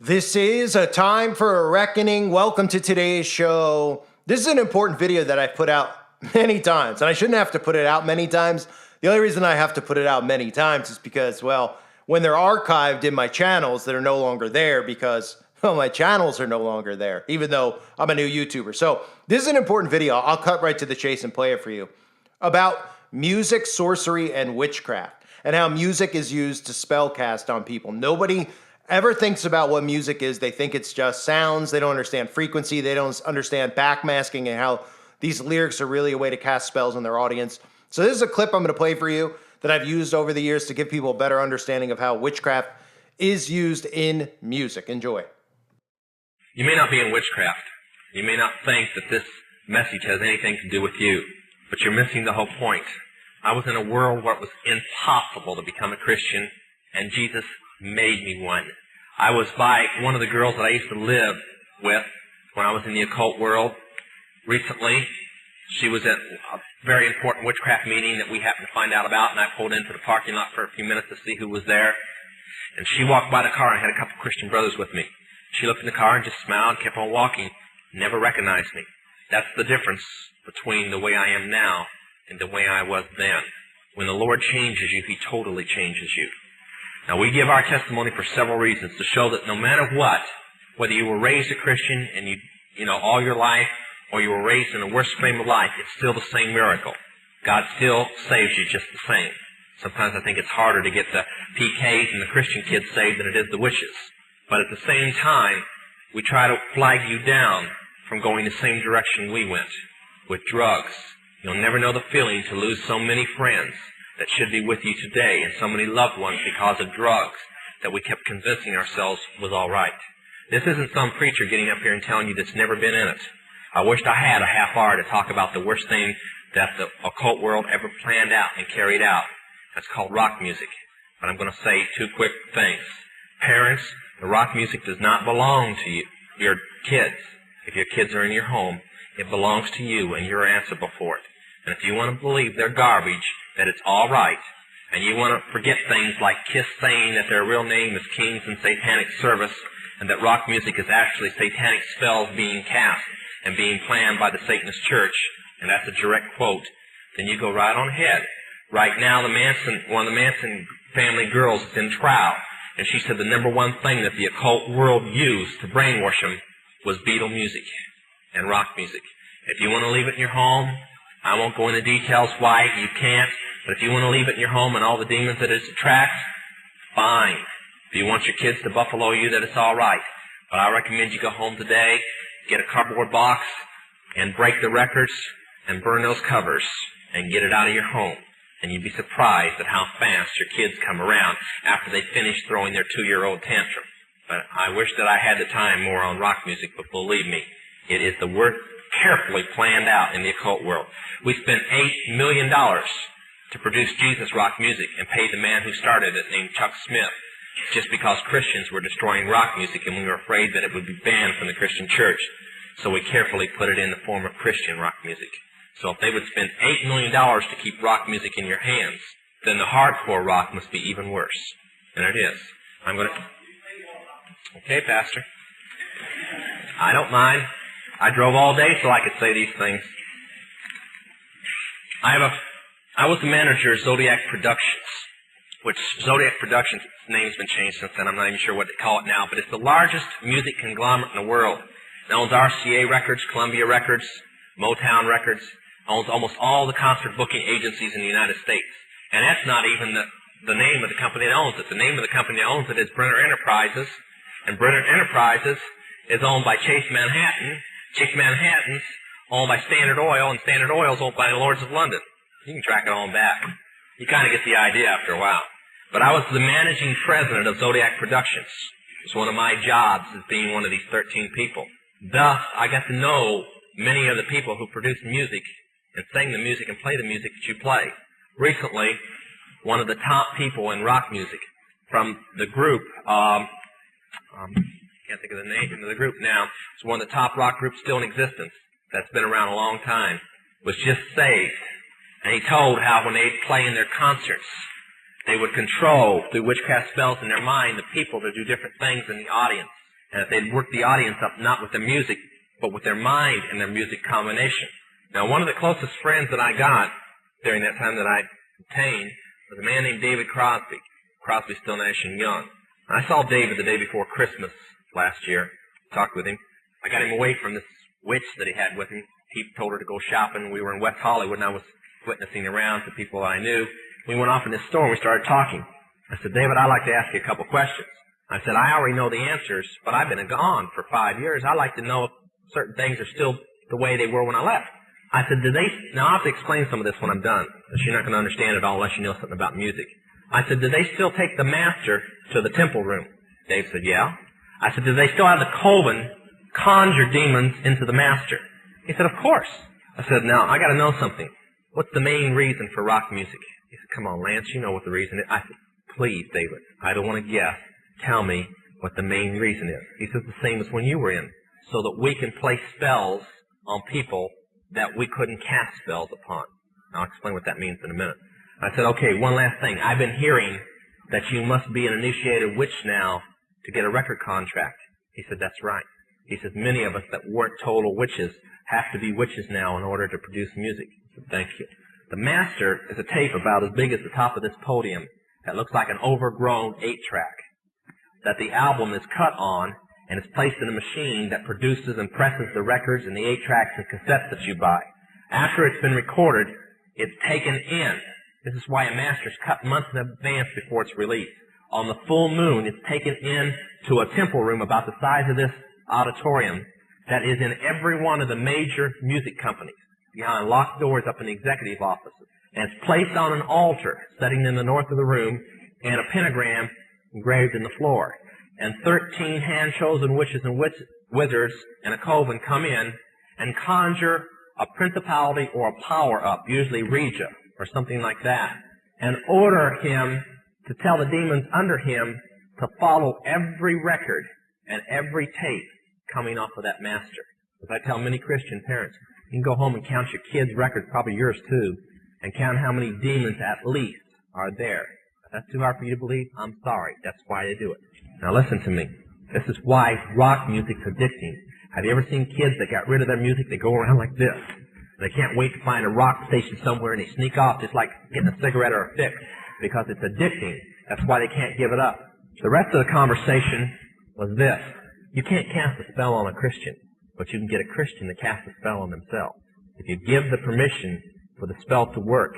This is a time for a reckoning. Welcome to today's show. This is an important video that I've put out many times, and I shouldn't have to put it out many times. The only reason I have to put it out many times is because, well, when they're archived in my channels, they're no longer there because, well, my channels are no longer there, even though I'm a new YouTuber. So this is an important video. I'll cut right to the chase and play it for you about music, sorcery, and witchcraft, and how music is used to spellcast on people. Nobody ever thinks about what music is. They think it's just sounds. They don't understand frequency. They don't understand backmasking and how these lyrics are really a way to cast spells on their audience. So this is a clip I'm going to play for you that I've used over the years to give people a better understanding of how witchcraft is used in music. Enjoy. You may not be in witchcraft. You may not think that this message has anything to do with you, but you're missing the whole point. I was in a world where it was impossible to become a Christian, and Jesus made me one. I was by one of the girls that I used to live with when I was in the occult world. Recently, she was at a very important witchcraft meeting that we happened to find out about, and I pulled into the parking lot for a few minutes to see who was there. And she walked by the car and had a couple of Christian brothers with me. She looked in the car and just smiled and kept on walking, never recognized me. That's the difference between the way I am now and the way I was then. When the Lord changes you, He totally changes you. Now, we give our testimony for several reasons, to show that no matter what, whether you were raised a Christian and you know all your life, or you were raised in the worst frame of life, it's still the same miracle. God still saves you just the same. Sometimes I think it's harder to get the PKs and the Christian kids saved than it is the witches. But at the same time, we try to flag you down from going the same direction we went, with drugs. You'll never know the feeling to lose so many friends that should be with you today, and so many loved ones because of drugs that we kept convincing ourselves was all right. This isn't some preacher getting up here and telling you that's never been in it. I wished I had a half hour to talk about the worst thing that the occult world ever planned out and carried out. That's called rock music. But I'm going to say two quick things. Parents, the rock music does not belong to you, your kids. If your kids are in your home, it belongs to you, and you're answerable for it. And if you want to believe they're garbage, that it's all right, and you want to forget things like Kiss saying that their real name is Kings and Satanic Service, and that rock music is actually satanic spells being cast and being planned by the Satanist church, and that's a direct quote, then you go right on ahead. Right now, one of the Manson family girls is in trial, and she said the number one thing that the occult world used to brainwash them was Beatle music and rock music. If you want to leave it in your home, I won't go into details why you can't, but if you want to leave it in your home and all the demons that it attracts, fine. If you want your kids to buffalo you, that it's all right. But I recommend you go home today, get a cardboard box, and break the records, and burn those covers, and get it out of your home. And you'd be surprised at how fast your kids come around after they finish throwing their 2-year-old tantrum. But I wish that I had the time more on rock music, but believe me, it is the work carefully planned out in the occult world. We spent $8 million to produce Jesus rock music and paid the man who started it, named Chuck Smith, just because Christians were destroying rock music and we were afraid that it would be banned from the Christian church. So we carefully put it in the form of Christian rock music. So if they would spend $8 million to keep rock music in your hands, then the hardcore rock must be even worse. And it is. I'm going to... Okay, Pastor. I don't mind. I drove all day so I could say these things. I was the manager of Zodiac Productions, which Zodiac Productions, its name's been changed since then. I'm not even sure what they call it now, but it's the largest music conglomerate in the world. It owns RCA Records, Columbia Records, Motown Records, owns almost all the concert booking agencies in the United States. And that's not even the name of the company that owns it. The name of the company that owns it is Brenner Enterprises, and Brenner Enterprises is owned by Chase Manhattan. Chase Manhattan's owned by Standard Oil, and Standard Oil's owned by the Lords of London. You can track it on back. You kind of get the idea after a while. But I was the managing president of Zodiac Productions. It was one of my jobs as being one of these 13 people. Thus, I got to know many of the people who produce music and sing the music and play the music that you play. Recently, one of the top people in rock music from the group, can't think of the name of the group now, it's one of the top rock groups still in existence that's been around a long time, was just saved. And he told how when they'd play in their concerts, they would control, through witchcraft spells in their mind, the people to do different things in the audience. and that they'd work the audience up not with the music, but with their mind and their music combination. Now, one of the closest friends that I got during that time that I obtained was a man named David Crosby. Crosby, Still, Nash and Young. I saw David the day before Christmas last year, talked with him. I got him away from this witch that he had with him. He told her to go shopping. We were in West Hollywood, and I was witnessing around to people I knew. We went off in this store, and we started talking. I said, David, I'd like to ask you a couple questions. I said, I already know the answers, but I've been gone for 5 years. I'd like to know if certain things are still the way they were when I left. I said, now I'll have to explain some of this when I'm done, because you're not going to understand it all unless you know something about music. I said, do they still take the master to the temple room? Dave said, yeah. I said, do they still have the coven conjure demons into the master? He said, of course. I said, now, I got to know something. What's the main reason for rock music? He said, come on, Lance, you know what the reason is. I said, please, David, I don't want to guess. Tell me what the main reason is. He says, the same as when you were in, so that we can place spells on people that we couldn't cast spells upon. I'll explain what that means in a minute. I said, okay, one last thing. I've been hearing that you must be an initiated witch now to get a record contract. He said, that's right. He says, many of us that weren't total witches have to be witches now in order to produce music. I said, thank you. The master is a tape about as big as the top of this podium that looks like an overgrown 8-track that the album is cut on and is placed in a machine that produces and presses the records and the 8-tracks and cassettes that you buy. After it's been recorded, it's taken in. This is why a master's cut months in advance before it's released. On the full moon, it's taken in to a temple room about the size of this auditorium that is in every one of the major music companies, behind locked doors up in the executive offices. And it's placed on an altar sitting in the north of the room and a pentagram engraved in the floor. And 13 hand-chosen witches and wizards and a coven come in and conjure a principality or a power up, usually Regia or something like that, and order him to tell the demons under him to follow every record and every tape coming off of that master. As I tell many Christian parents, you can go home and count your kids' records, probably yours too, and count how many demons at least are there. If that's too hard for you to believe, I'm sorry. That's why they do it. Now listen to me. This is why rock music's addicting. Have you ever seen kids that got rid of their music? They go around like this. They can't wait to find a rock station somewhere, and they sneak off just like getting a cigarette or a fix, because it's addicting. That's why they can't give it up. The rest of the conversation was this. You can't cast a spell on a Christian, but you can get a Christian to cast a spell on themselves. If you give the permission for the spell to work,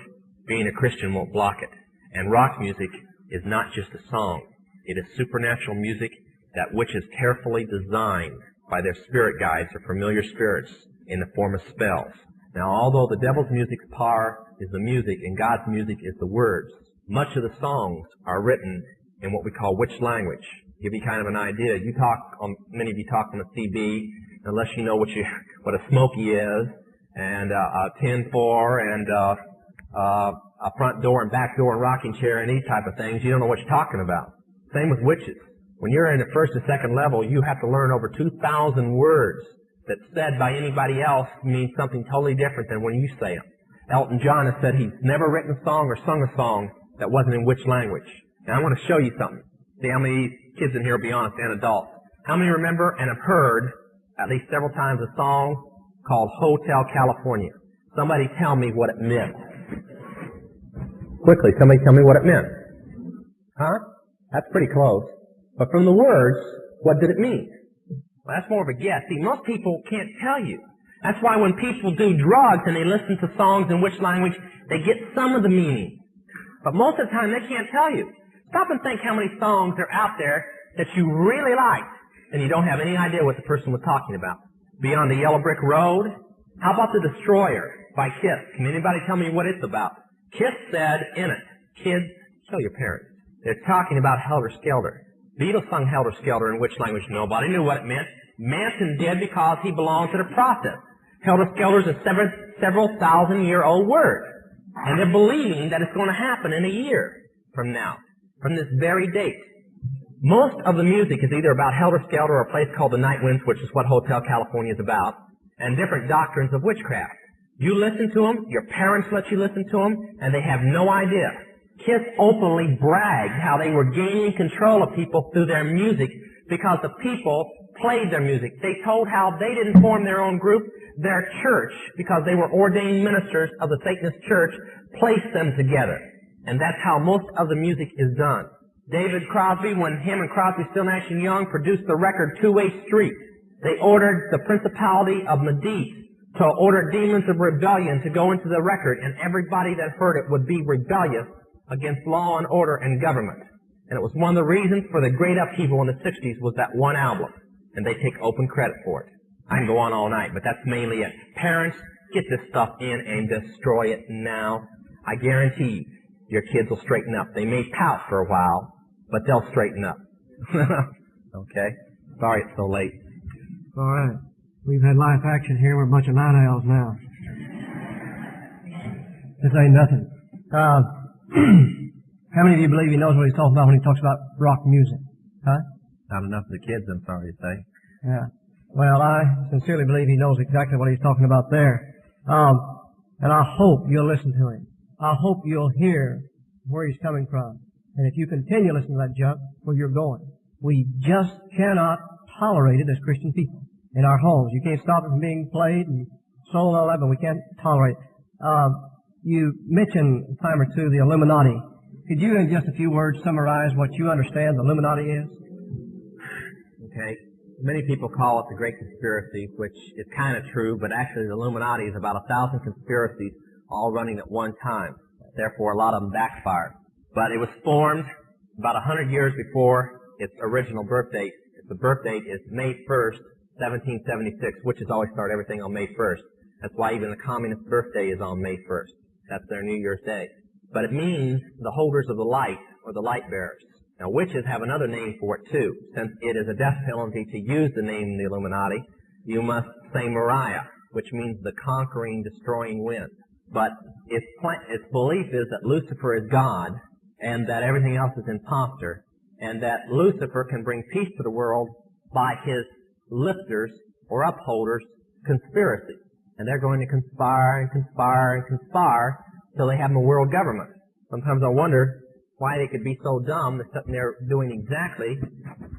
being a Christian won't block it. And rock music is not just a song. It is supernatural music that which is carefully designed by their spirit guides or familiar spirits in the form of spells. Now, although the devil's music's power is the music and God's music is the words, much of the songs are written in what we call witch language. To give you kind of an idea, many of you talk on a CB, unless you know what a smoky is, and a 10-4, and a front door and back door and rocking chair and these type of things, you don't know what you're talking about. Same with witches. When you're in the first and second level, you have to learn over 2,000 words that said by anybody else means something totally different than when you say them. Elton John has said he's never written a song or sung a song that wasn't in witch language. Now I want to show you something. See how many kids in here will be honest and adults. How many remember and have heard at least several times a song called Hotel California? Somebody tell me what it meant. Quickly, somebody tell me what it meant. Huh? That's pretty close. But from the words, what did it mean? Well, that's more of a guess. See, most people can't tell you. That's why when people do drugs and they listen to songs in which language, they get some of the meaning. But most of the time, they can't tell you. Stop and think how many songs are out there that you really like, and you don't have any idea what the person was talking about. Beyond the Yellow Brick Road? How about The Destroyer by Kiss? Can anybody tell me what it's about? Kiss said in it, kids, kill your parents. They're talking about Helter Skelter. Beatles sung Helter Skelter in which language? Nobody knew what it meant. Manson did because he belonged to the process. Helter Skelter is a several thousand-year-old word. And they're believing that it's going to happen in a year from now, from this very date. Most of the music is either about Helter Skelter or a place called the Night Winds, which is what Hotel California is about, and different doctrines of witchcraft. You listen to them, your parents let you listen to them, and they have no idea. Kiss openly bragged how they were gaining control of people through their music because the people played their music. They told how they didn't form their own group. Their church, because they were ordained ministers of the Satanist church, placed them together. And that's how most of the music is done. David Crosby, when him and Crosby, Still, Nash and Young produced the record Two-Way Street, they ordered the principality of Medici to order demons of rebellion to go into the record, and everybody that heard it would be rebellious against law and order and government. And it was one of the reasons for the great upheaval in the 60s was that one album. And they take open credit for it. I can go on all night, but that's mainly it. Parents, get this stuff in and destroy it now. I guarantee your kids will straighten up. They may pout for a while, but they'll straighten up. Okay? Sorry it's so late. All right. We've had live action here. We're a bunch of night owls now. This ain't nothing. How many of you believe he knows what he's talking about when he talks about rock music? Huh? Not enough of the kids, I'm sorry to say. Yeah. Well, I sincerely believe he knows exactly what he's talking about there. And I hope you'll listen to him. I hope you'll hear where he's coming from. And if you continue listening to that junk, where you're going. We just cannot tolerate it as Christian people in our homes. You can't stop it from being played and sold and all that, but we can't tolerate it. You mentioned a time or two the Illuminati. Could you, in just a few words, summarize what you understand the Illuminati is? Okay. Many people call it the Great Conspiracy, which is kind of true, but actually the Illuminati is about 1,000 conspiracies all running at one time. Therefore, a lot of them backfired. But it was formed about 100 years before its original birth date. The birth date is May 1st, 1776, witches always start everything on May 1st. That's why even the communist birthday is on May 1st. That's their New Year's Day. But it means the holders of the light, or the light bearers. Now, witches have another name for it, too. Since it is a death penalty to use the name the Illuminati, you must say Mariah, which means the conquering, destroying wind. But its belief is that Lucifer is God, and that everything else is imposter, and that Lucifer can bring peace to the world by his lifters or upholders' conspiracy. And they're going to conspire and conspire and conspire till they have a world government. Sometimes I wonder why they could be so dumb that they're doing exactly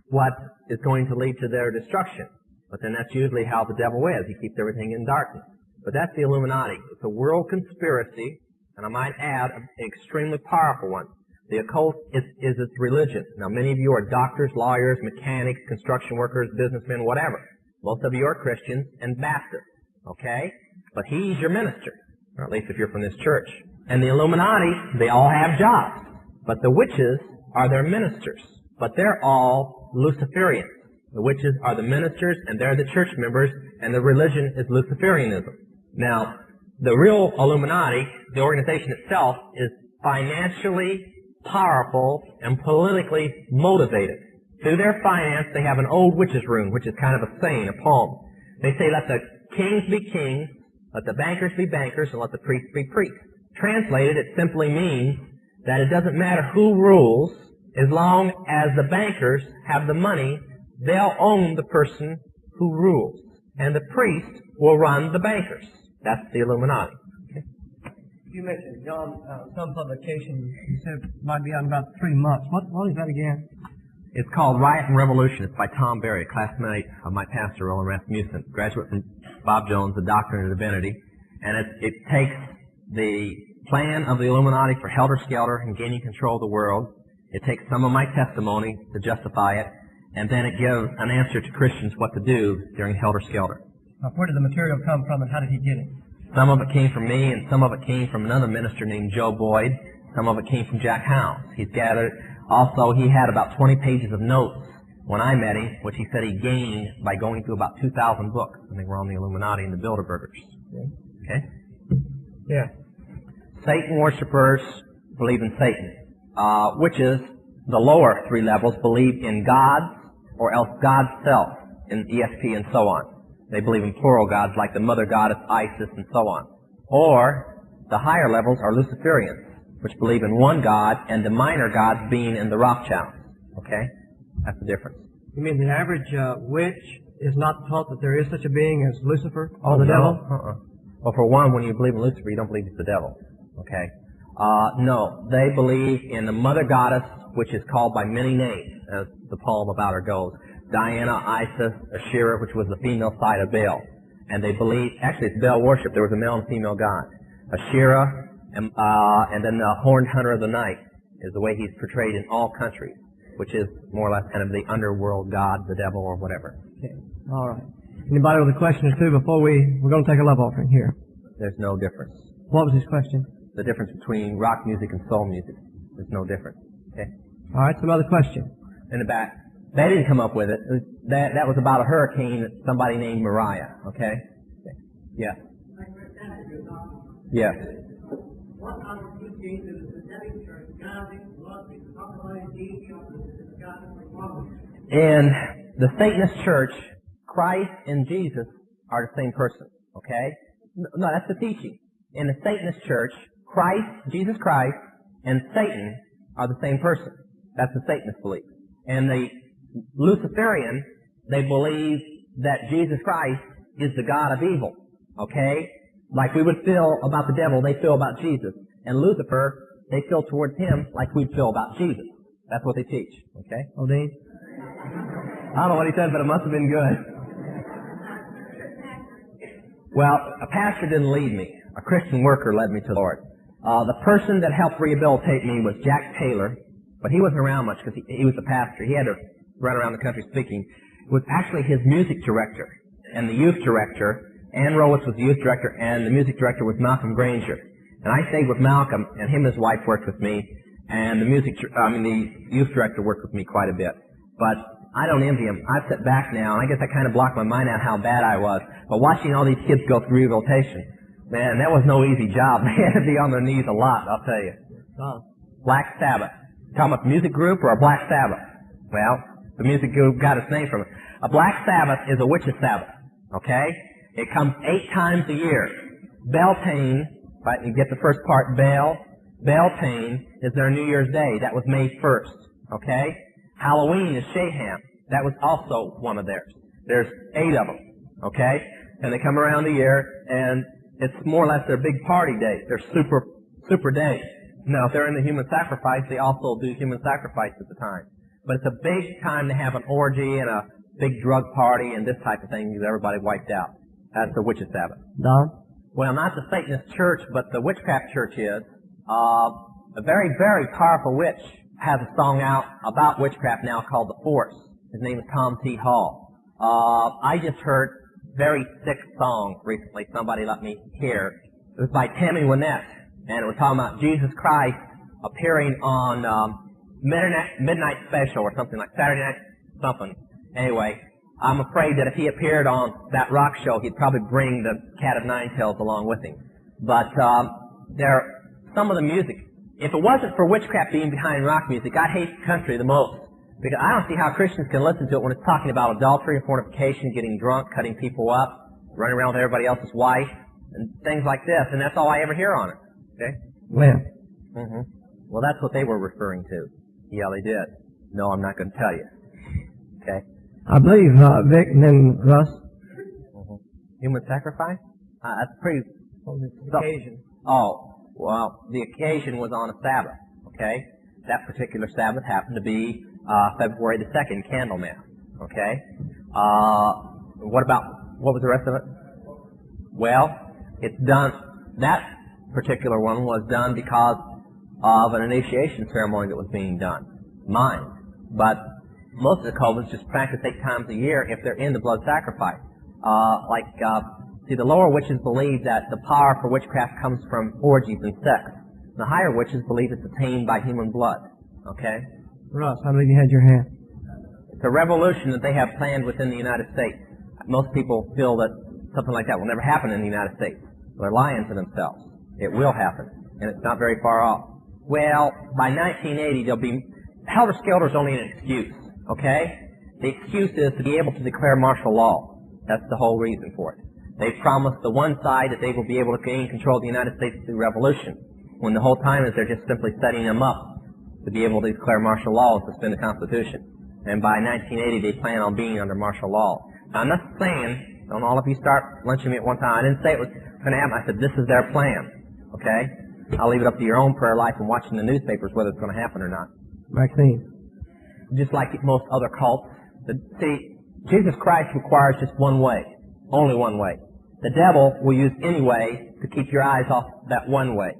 what is going to lead to their destruction. But then that's usually how the devil is. He keeps everything in darkness. But that's the Illuminati. It's a world conspiracy, and I might add, an extremely powerful one. The occult is its religion. Now, many of you are doctors, lawyers, mechanics, construction workers, businessmen, whatever. Most of you are Christians and Baptists, okay? But he's your minister, or at least if you're from this church. And the Illuminati, they all have jobs. But the witches are their ministers. But they're all Luciferians. The witches are the ministers, and they're the church members, and the religion is Luciferianism. Now, the real Illuminati, the organization itself, is financially powerful and politically motivated. Through their finance, they have an old witch's room, which is kind of a saying, a poem. They say, let the kings be kings, let the bankers be bankers, and let the priests be priests. Translated, it simply means that it doesn't matter who rules, as long as the bankers have the money, they'll own the person who rules. And the priest will run the bankers. That's the Illuminati. You mentioned, John, some publication, you said might be out in about 3 months. What is that again? It's called Riot and Revolution. It's by Tom Berry, a classmate of my pastor, Roland Rasmussen, graduate from Bob Jones, a doctor in divinity. And it takes the plan of the Illuminati for helter-skelter and gaining control of the world. It takes some of my testimony to justify it, and then it gives an answer to Christians what to do during helter-skelter. Now, where did the material come from, and how did he get it? Some of it came from me, and some of it came from another minister named Joe Boyd. Some of it came from Jack House. He's gathered. Also, he had about 20 pages of notes when I met him, which he said he gained by going through about 2,000 books. I think we're on the Illuminati and the Bilderbergers. Okay? Yeah. Satan worshippers believe in Satan. Witches, the lower 3 levels, believe in gods or else God's self, in ESP and so on. They believe in plural gods like the mother goddess Isis and so on. Or the higher levels are Luciferians, which believe in one god and the minor gods being in the Rothschilds. Okay? That's the difference. You mean the average witch is not taught that there is such a being as Lucifer or the devil? Well, for one, when you believe in Lucifer, you don't believe it's the devil. Okay? No, they believe in the mother goddess, which is called by many names, as the poem about her goes. Diana, Isis, Asherah, which was the female side of Baal. And they believe, actually it's Baal worship, there was a male and female god. Asherah, and then the horned hunter of the night is the way he's portrayed in all countries, which is more or less kind of the underworld god, the devil, or whatever. Okay. All right. Anybody with a question or two before we're going to take a love offering here? There's no difference. What was his question? The difference between rock music and soul music. There's no difference. Okay? All right, some other question. In the back. They didn't come up with it. That was about a hurricane that somebody named Mariah. Okay? Yeah. Yes. In the Satanist church, Christ and Jesus are the same person. Okay? No, that's the teaching. In the Satanist church, Christ, Jesus Christ, and Satan are the same person. That's the Satanist belief. And the Luciferian, they believe that Jesus Christ is the God of evil. Okay? Like we would feel about the devil, they feel about Jesus. And Lucifer, they feel towards him like we'd feel about Jesus. That's what they teach. Okay? Odine? I don't know what he said, but it must have been good. Well, a pastor didn't lead me. A Christian worker led me to the Lord. The person that helped rehabilitate me was Jack Taylor, but he wasn't around much because he was the pastor. He had to run around the country speaking. It was actually his music director and the youth director. Ann Rowitz was the youth director, and the music director was Malcolm Granger. And I stayed with Malcolm, and him and his wife worked with me, and the youth director worked with me quite a bit. But I don't envy him. I've sat back now, and I guess I kind of blocked my mind out how bad I was. But watching all these kids go through rehabilitation, man, that was no easy job. They had to be on their knees a lot, I'll tell you. Black Sabbath. Talking about the music group or a Black Sabbath? Well, the music group got its name from it. A Black Sabbath is a witch's Sabbath, okay? It comes 8 times a year. Beltane, right, you get the first part, Beltane is their New Year's Day. That was May 1st, okay? Halloween is Shaham. That was also one of theirs. There's 8 of them, okay? And they come around the year, and it's more or less their big party day. They're super days. Now, if they're in the human sacrifice, they also do human sacrifice at the time. But it's a big time to have an orgy and a big drug party and this type of thing because everybody wiped out. That's the witch's Sabbath. Don? Well, not the Satanist church, but the Witchcraft church is. A very, very powerful witch has a song out about witchcraft now called The Force. His name is Tom T. Hall. I just heard a very sick song recently. Somebody let me hear. It was by Tammy Wynette, and it was talking about Jesus Christ appearing on Midnight Special or something like Saturday Night something. Anyway, I'm afraid that if he appeared on that rock show, he'd probably bring the Cat of Nine Tails along with him. But some of the music, if it wasn't for witchcraft being behind rock music, I'd hate country the most. Because I don't see how Christians can listen to it when it's talking about adultery and fornication, getting drunk, cutting people up, running around with everybody else's wife, and things like this. And that's all I ever hear on it. Okay? When? Mm-hmm. Well, that's what they were referring to. Yeah, they did. No, I'm not going to tell you. Okay? I believe Vic and then Russ. Mm-hmm. Human sacrifice? That's pretty... Occasion. Oh, well, the occasion was on a Sabbath, okay? That particular Sabbath happened to be February the 2nd, Candlemas, okay? What was the rest of it? Well, it's done, that particular one was done because of an initiation ceremony that was being done. Mine. But most of the cultists just practice 8 times a year if they're into blood sacrifice. See, the lower witches believe that the power for witchcraft comes from orgies and sex. The higher witches believe it's attained by human blood. Okay? Russ, I believe you had your hand. It's a revolution that they have planned within the United States. Most people feel that something like that will never happen in the United States. They're lying to themselves. It will happen, and it's not very far off. Well, by 1980, there'll be... Helter-skelter is only an excuse, okay? The excuse is to be able to declare martial law. That's the whole reason for it. They've promised the one side that they will be able to gain control of the United States through revolution, when the whole time is they're just simply setting them up to be able to declare martial law and suspend the Constitution. And by 1980, they plan on being under martial law. Now, I'm not saying, don't all of you start lynching me at one time. I didn't say it was going to happen. I said, this is their plan, okay? I'll leave it up to your own prayer life and watching the newspapers whether it's going to happen or not. Maxine. Just like most other cults, See, Jesus Christ requires just one way, only one way. The devil will use any way to keep your eyes off that one way.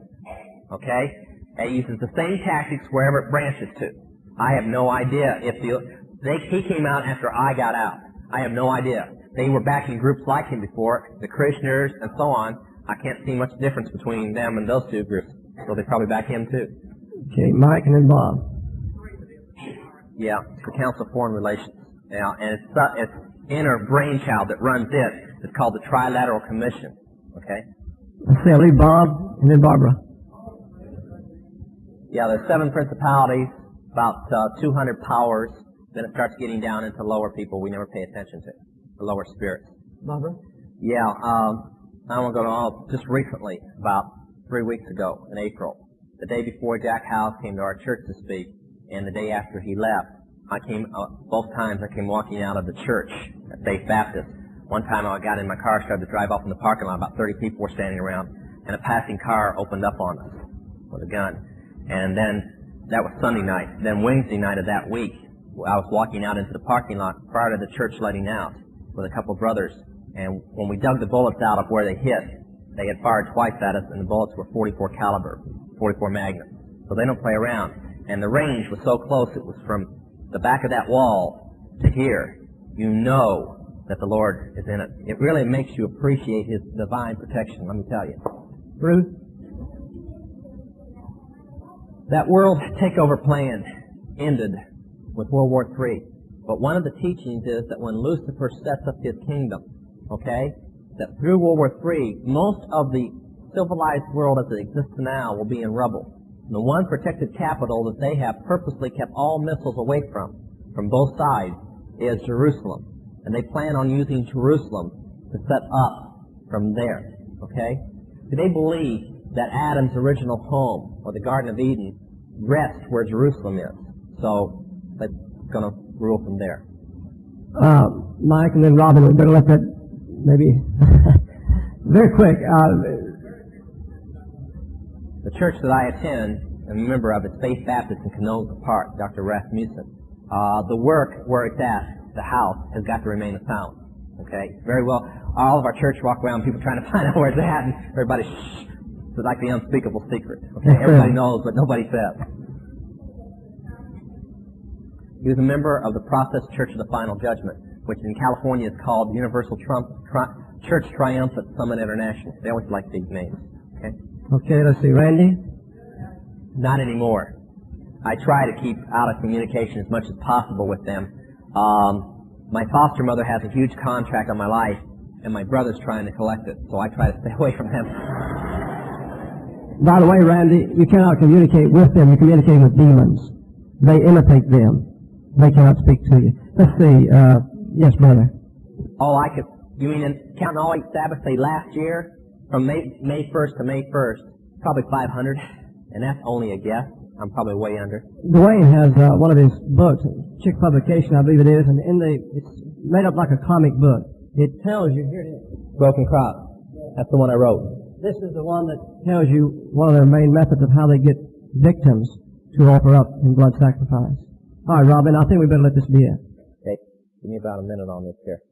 Okay? And he uses the same tactics wherever it branches to. I have no idea if he came out after I got out. I have no idea. They were back in groups like him before, the Christianers and so on. I can't see much difference between them and those two groups. So they probably back him too. Okay, Mike and then Bob. Yeah, it's the Council of Foreign Relations. Yeah, and it's inner brainchild that runs it. It's called the Trilateral Commission. Okay? Let's see, I'll leave Bob and then Barbara. Yeah, there's 7 principalities, about 200 powers. Then it starts getting down into lower people we never pay attention to, the lower spirits. Barbara? Yeah, I want to go to all just recently, about 3 weeks ago in April. The day before Jack House came to our church to speak, and the day after he left, I came, both times I came walking out of the church at Faith Baptist. One time I got in my car, started to drive off in the parking lot, about 30 people were standing around, and a passing car opened up on us with a gun. And then, that was Sunday night. Then Wednesday night of that week, I was walking out into the parking lot prior to the church letting out with a couple of brothers. And when we dug the bullets out of where they hit, they had fired twice at us, and the bullets were 44 caliber, 44 Magnum. So they don't play around. And the range was so close, it was from the back of that wall to here. You know that the Lord is in it. It really makes you appreciate His divine protection, let me tell you. Ruth? That world takeover plan ended with World War III. But one of the teachings is that when Lucifer sets up his kingdom, okay, that through World War III, most of the civilized world as it exists now will be in rubble. And the one protected capital that they have purposely kept all missiles away from both sides, is Jerusalem. And they plan on using Jerusalem to set up from there, okay? Do they believe that Adam's original home, or the Garden of Eden, rests where Jerusalem is? So, that's going to rule from there. Mike and then Robin, we better let that maybe very quick. The church that I attend, and a member of, is Faith Baptist in Canoga Park, Dr. Rasmussen. The work where it's at, the house, has got to remain a sound. Okay? Very well. All of our church walk around, people trying to find out where it's at, and everybody, shh. It's like the unspeakable secret. Okay? Everybody knows, but nobody says. He was a member of the Process Church of the Final Judgment, which in California is called Universal Church Triumphant Summit International. They always like these names. Okay? Okay, let's see. Randy? Not anymore. I try to keep out of communication as much as possible with them. My foster mother has a huge contract on my life, and my brother's trying to collect it, so I try to stay away from them. By the way, Randy, you cannot communicate with them. You communicate with demons. They imitate them. They cannot speak to you. Let's see. Yes, brother. Oh, I could. You mean counting all 8 Sabbaths, say last year, from May 1st to May 1st, probably 500, and that's only a guess. I'm probably way under. Dwayne has one of his books, Chick Publication, I believe it is, and it's made up like a comic book. It tells you, here it is. Broken Crop. That's the one I wrote. This is the one that tells you one of their main methods of how they get victims to offer up in blood sacrifice. All right, Robin, I think we better let this be it. Okay, give me about a minute on this here.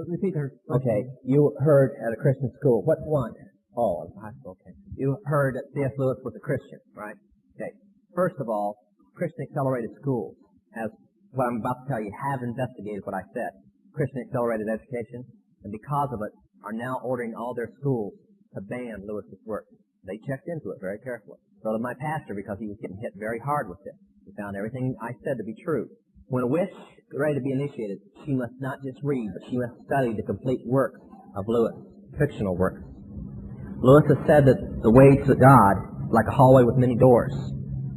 Repeat her. Okay, you heard at a Christian school. What one? Oh, high school, okay. You heard that C.S. Lewis was a Christian, right? Okay. First of all, Christian Accelerated Schools, as what I'm about to tell you, have investigated what I said. Christian Accelerated Education, and because of it, are now ordering all their schools to ban Lewis's work. They checked into it very carefully. So did my pastor, because he was getting hit very hard with it. He found everything I said to be true. When a witch is ready to be initiated, she must not just read, but she must study the complete works of Lewis, fictional works. Lewis has said that the way to God is like a hallway with many doors.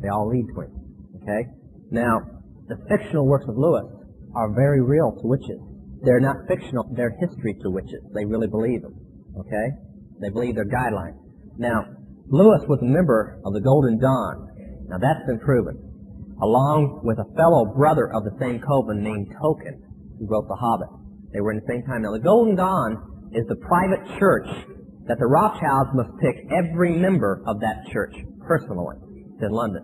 They all lead to him. Okay? Now, the fictional works of Lewis are very real to witches. They're not fictional, they're history to witches. They really believe them. Okay? They believe their guidelines. Now, Lewis was a member of the Golden Dawn. Now, that's been proven. Along with a fellow brother of the same coven named Tolkien, who wrote The Hobbit. They were in the same time. Now, the Golden Dawn is the private church that the Rothschilds must pick every member of that church personally. It's in London.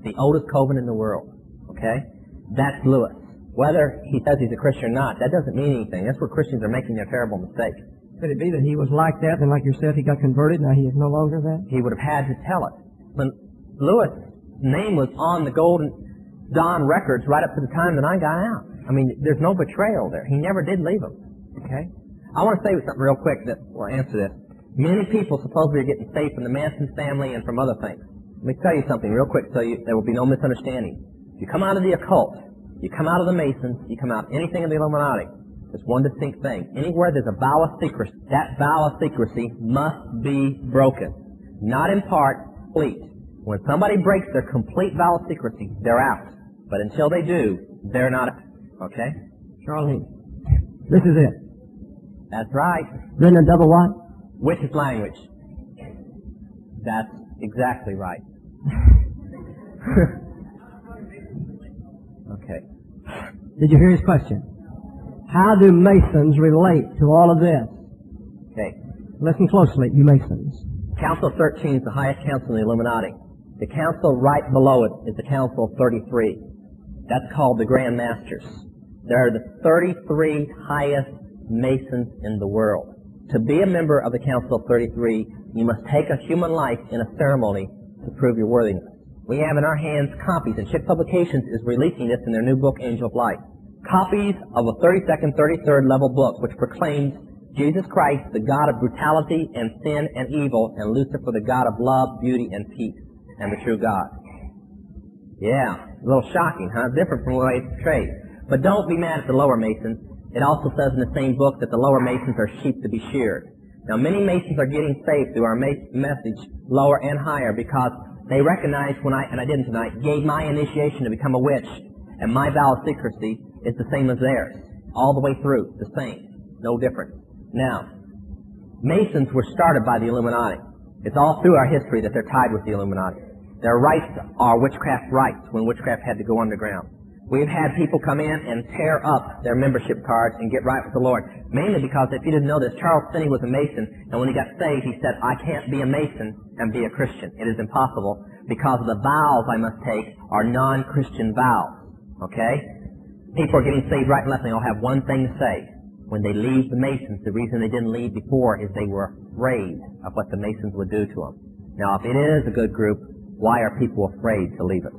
The oldest coven in the world. Okay? That's Lewis. Whether he says he's a Christian or not, that doesn't mean anything. That's where Christians are making their terrible mistake. Could it be that he was like that, and like you said, he got converted, now he is no longer that? He would have had to tell it. When Lewis' name was on the Golden Dawn records right up to the time that I got out. I mean, there's no betrayal there. He never did leave them. Okay? I want to say something real quick that will answer this. Many people supposedly are getting saved from the Manson family and from other things. Let me tell you something real quick so there will be no misunderstanding. If you come out of the occult, you come out of the Masons, you come out anything in the Illuminati, there's one distinct thing. Anywhere there's a vow of secrecy, that vow of secrecy must be broken. Not in part, complete. When somebody breaks their complete vow of secrecy, they're out. But until they do, they're not out. Okay? Charlie, this is it. That's right. Written in double what? Witch's language. That's exactly right. Okay. Did you hear his question? How do Masons relate to all of this? Okay. Listen closely, you Masons. Council 13 is the highest council in the Illuminati. The council right below it is the Council 33. That's called the Grand Masters. There are the 33 highest Masons in the world. To be a member of the Council 33, you must take a human life in a ceremony to prove your worthiness. We have in our hands copies, and Chick Publications is releasing this in their new book, Angel of Light. Copies of a 32nd, 33rd level book which proclaims Jesus Christ, the God of brutality and sin and evil, and Lucifer, the God of love, beauty, and peace, and the true God. Yeah, a little shocking, huh? Different from the way it's portrayed. But don't be mad at the lower Masons. It also says in the same book that the lower Masons are sheep to be sheared. Now, many Masons are getting saved through our message, lower and higher, because they recognize when I didn't tonight, gave my initiation to become a witch, and my vow of secrecy is the same as theirs. All the way through, the same. No different. Now, Masons were started by the Illuminati. It's all through our history that they're tied with the Illuminati. Their rights are witchcraft rights when witchcraft had to go underground. We've had people come in and tear up their membership cards and get right with the Lord. Mainly because, if you didn't know this, Charles Finney was a Mason, and when he got saved, he said, I can't be a Mason and be a Christian. It is impossible because the vows I must take are non-Christian vows. Okay? People are getting saved right and left, and they all have one thing to say. When they leave the Masons, the reason they didn't leave before is they were afraid of what the Masons would do to them. Now, if it is a good group, why are people afraid to leave it?